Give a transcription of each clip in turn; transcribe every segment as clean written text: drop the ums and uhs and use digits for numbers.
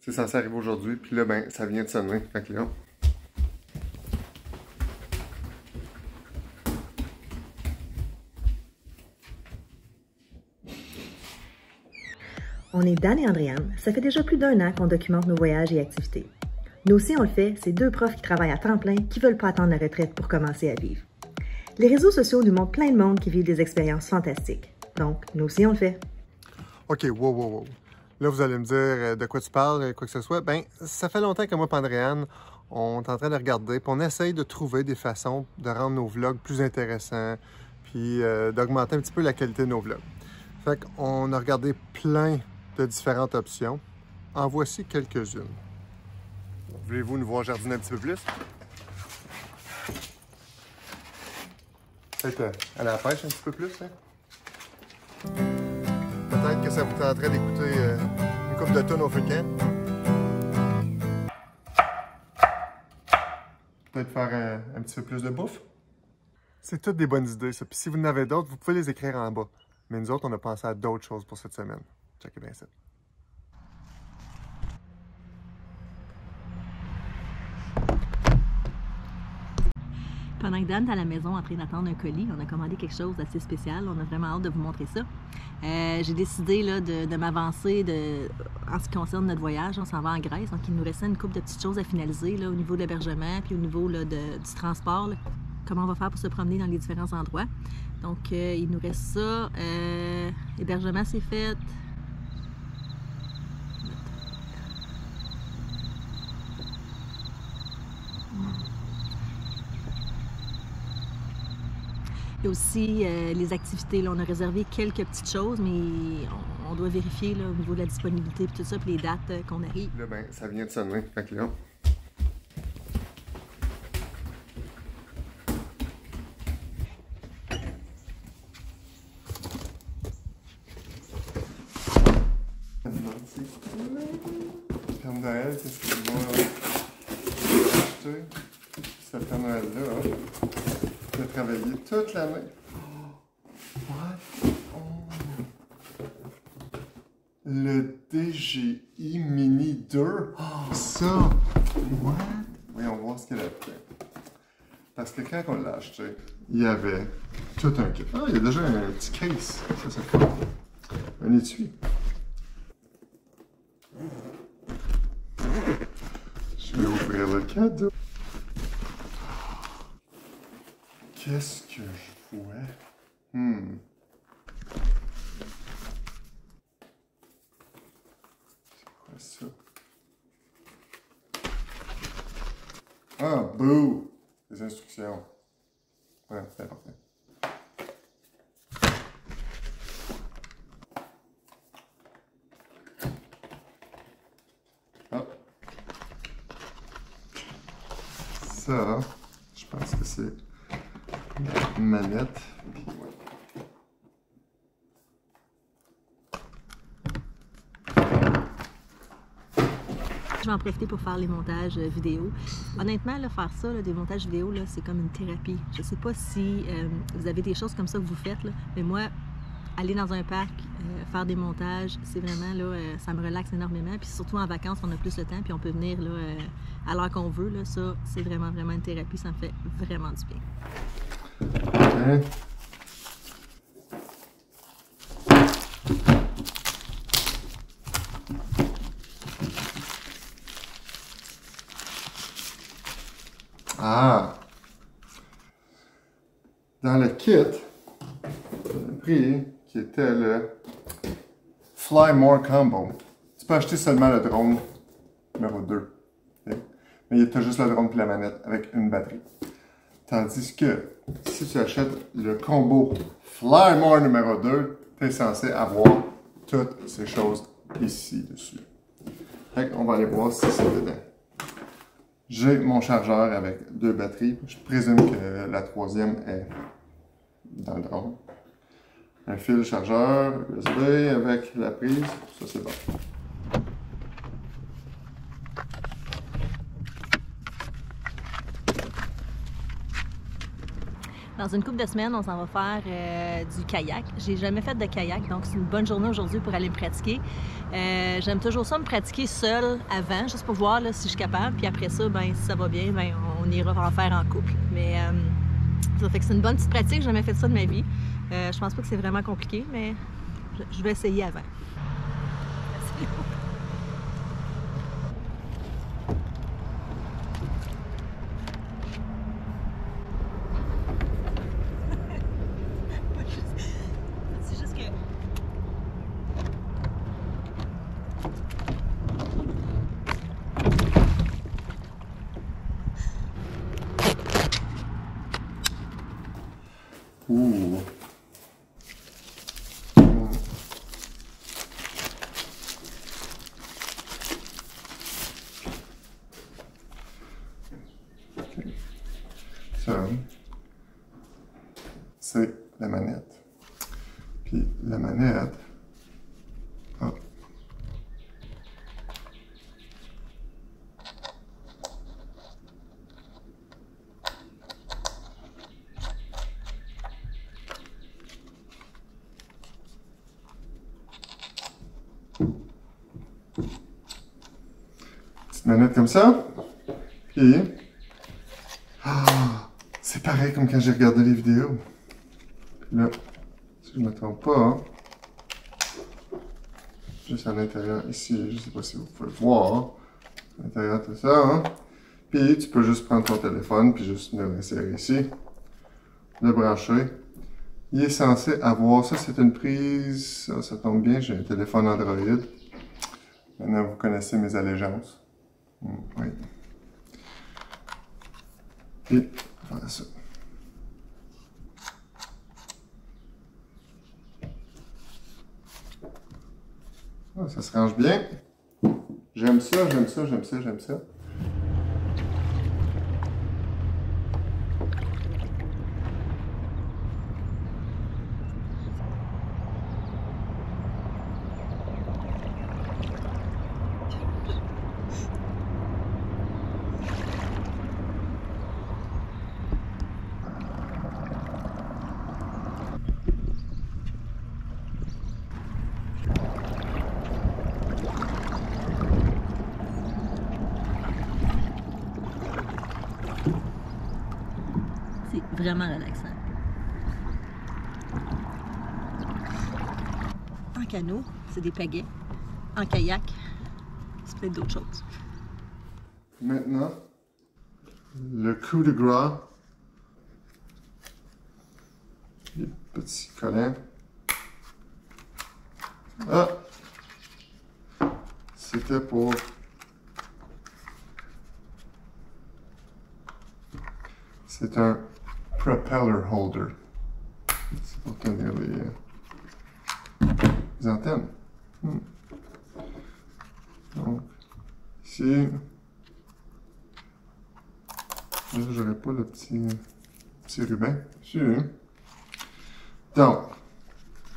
C'est censé arriver aujourd'hui, puis là, ben, ça vient de sonner. Fait que là... On est Dan et Andréane. Ça fait déjà plus d'1 an qu'on documente nos voyages et activités. Nous aussi, on le fait, c'est 2 profs qui travaillent à temps plein, qui veulent pas attendre la retraite pour commencer à vivre. Les réseaux sociaux nous montrent plein de monde qui vivent des expériences fantastiques. Donc, nous aussi, on le fait. OK, wow. Là, vous allez me dire de quoi tu parles, quoi que ce soit. Ben, ça fait longtemps que moi et Andréane, on est en train de regarder, puis on essaye de trouver des façons de rendre nos vlogs plus intéressants, puis d'augmenter un petit peu la qualité de nos vlogs. Fait qu'on a regardé plein de différentes options. En voici quelques-unes. Voulez-vous nous voir jardiner un petit peu plus? Peut-être aller à la pêche un petit peu plus, hein? Peut-être que ça vous tenterait d'écouter une couple de tonnes au feu-camp. Peut-être faire un petit peu plus de bouffe. C'est toutes des bonnes idées, ça. Puis si vous en avez d'autres, vous pouvez les écrire en bas. Mais nous autres, on a pensé à d'autres choses pour cette semaine. Checkez bien ça. Pendant que Dan est à la maison en train d'attendre un colis, on a commandé quelque chose d'assez spécial. On a vraiment hâte de vous montrer ça. J'ai décidé là, de m'avancer en ce qui concerne notre voyage. On s'en va en Grèce, donc il nous restait une couple de petites choses à finaliser là, au niveau de l'hébergement puis au niveau là, du transport. Là. Comment on va faire pour se promener dans les différents endroits. Donc, il nous reste ça. Hébergement, c'est fait. Et aussi les activités. Là, on a réservé quelques petites choses, mais on doit vérifier là, au niveau de la disponibilité et tout ça, puis les dates qu'on arrive. Là, ben, ça vient de sonner. Fait que là... Père Noël, qu'est-ce qu'il va acheter? Ce Père Noël-là, il a travaillé toute l'année. What? Oh. Le DJI Mini 2. Oh, ça! What? Voyons voir ce qu'elle a fait. Parce que quand on l'a acheté, il y avait tout un kit. Ah, il y a déjà un petit case. Ça, c'est cool. Un étui. Je vais ouvrir le cadeau. Qu'est-ce que je vois? C'est quoi ça? Ah, bouh! Les instructions. Ouais, c'est important. Ah. Ça, je pense que c'est une manette. Puis, ouais. Je vais en profiter pour faire les montages vidéo. Honnêtement, là, faire ça, là, des montages vidéo, c'est comme une thérapie. Je ne sais pas si vous avez des choses comme ça que vous faites, là, mais moi, aller dans un parc, faire des montages, c'est vraiment, là, ça me relaxe énormément. Puis surtout en vacances, on a plus de temps, puis on peut venir là, à l'heure qu'on veut. Là, ça, c'est vraiment une thérapie. Ça me fait vraiment du bien. Okay. Ah! Dans le kit, j'ai pris qui était le Fly More Combo. Tu peux acheter seulement le drone numéro 2. Okay? Mais il y a juste le drone et la manette avec une batterie. Tandis que si tu achètes le combo Fly More numéro 2, tu es censé avoir toutes ces choses ici dessus. On va aller voir si c'est dedans. J'ai mon chargeur avec 2 batteries. Je présume que la troisième est dans le drone. Un fil chargeur USB avec la prise. Ça, c'est bon. Dans une couple de semaines, on s'en va faire du kayak. J'ai jamais fait de kayak, donc c'est une bonne journée aujourd'hui pour aller me pratiquer. J'aime toujours ça, me pratiquer seule avant, juste pour voir là, si je suis capable. Puis après ça, ben, si ça va bien, ben, on ira en faire en couple. Mais ça fait que c'est une bonne petite pratique. J'ai jamais fait ça de ma vie. Je pense pas que c'est vraiment compliqué, mais je vais essayer avant. C'est juste que... Ouh. Okay. Ça, c'est la manette. Puis la manette... Ah. Petite manette comme ça. Puis... Ah, c'est pareil comme quand j'ai regardé les vidéos. Puis là, si je ne me trompe pas, hein, juste à l'intérieur ici, je ne sais pas si vous pouvez le voir, hein, à l'intérieur de ça, hein. Puis tu peux juste prendre ton téléphone, puis juste le l'insérer ici, le brancher. Il est censé avoir, ça c'est une prise, ça tombe bien, j'ai un téléphone Android. Maintenant vous connaissez mes allégeances. Oui. Et voilà ça. Ah, ça se range bien. J'aime ça, j'aime ça, j'aime ça, j'aime ça. C'est vraiment relaxant. En canot, c'est des pagaies. En kayak, c'est peut-être d'autres choses. Maintenant, le coup de gras. Les petits collants. Ah! C'était pour... C'est un propeller holder. C'est pour tenir les antennes. Donc, ici... Là, j'aurais pas le petit ruban. Ici, hein? Donc,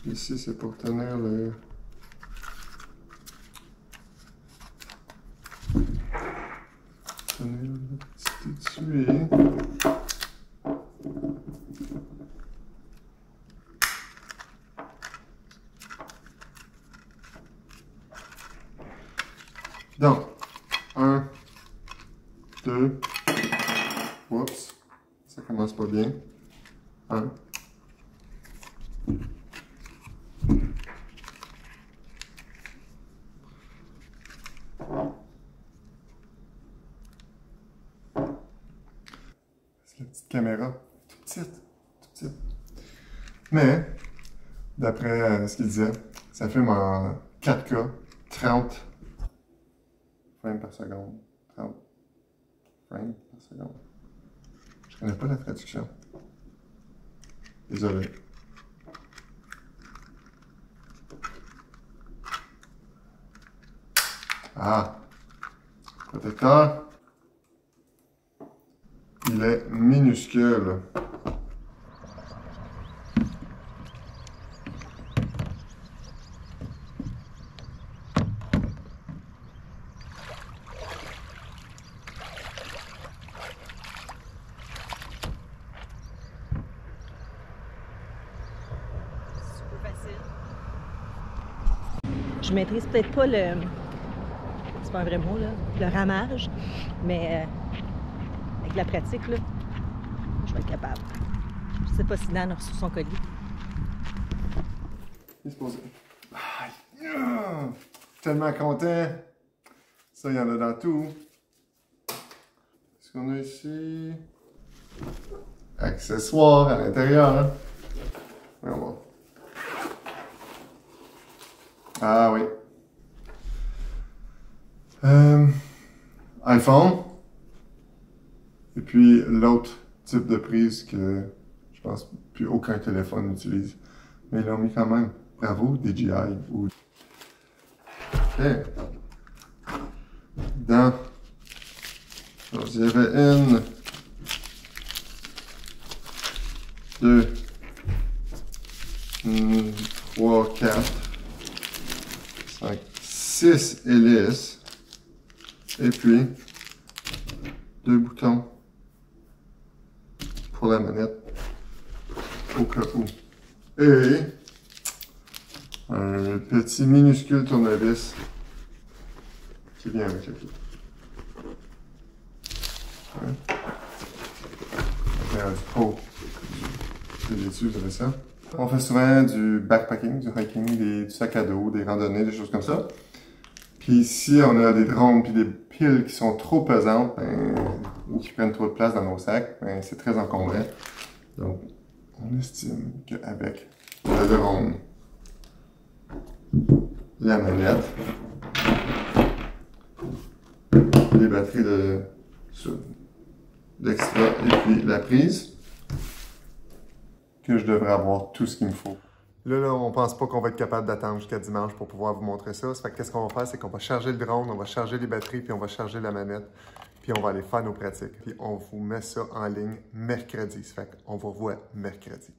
ici, c'est pour tenir le... Tenir le petit étui. Donc, 1, 2, oups, ça commence pas bien. 1. C'est la petite caméra, toute petite. Mais, d'après ce qu'il disait, ça filme en 4K, 30 frames par seconde. 30 frames par seconde. Je connais pas la traduction. Désolé. Ah! Protecteur. Il est minuscule. Je maîtrise peut-être pas le... C'est pas un vrai mot, là. Le ramage. Mais avec la pratique, là, je vais être capable. Je sais pas si Dan a reçu son colis. Il se pose. Tellement content. Ça, il y en a dans tout. Qu'est-ce qu'on a ici? Accessoires à l'intérieur. Hein? Voyons voir. Ah oui. iPhone. Et puis l'autre type de prise que je pense plus aucun téléphone n'utilise. Mais ils l'ont mis quand même. Bravo, DJI. Ou... OK. Dans... Alors, il y avait 1, 2, 3, 4, 5, 6 hélices. Et puis, 2 boutons pour la manette, au cas où. Et un petit minuscule tournevis qui vient avec le kit. Du pro. C'est déçu, vous avez ça. On fait souvent du backpacking, du hiking, du sac à dos, des randonnées, des choses comme ça. Puis si on a des drones puis des piles qui sont trop pesantes ou qui prennent trop de place dans nos sacs, c'est très encombrant. Donc, on estime qu'avec le drone, la manette, les batteries d'extra et puis la prise, que je devrais avoir tout ce qu'il me faut. Là, on pense pas qu'on va être capable d'attendre jusqu'à dimanche pour pouvoir vous montrer ça. Ça fait que qu'est-ce qu'on va faire, c'est qu'on va charger le drone, on va charger les batteries, puis on va charger la manette, puis on va aller faire nos pratiques. Puis on vous met ça en ligne mercredi. Ça fait qu'on vous revoit mercredi.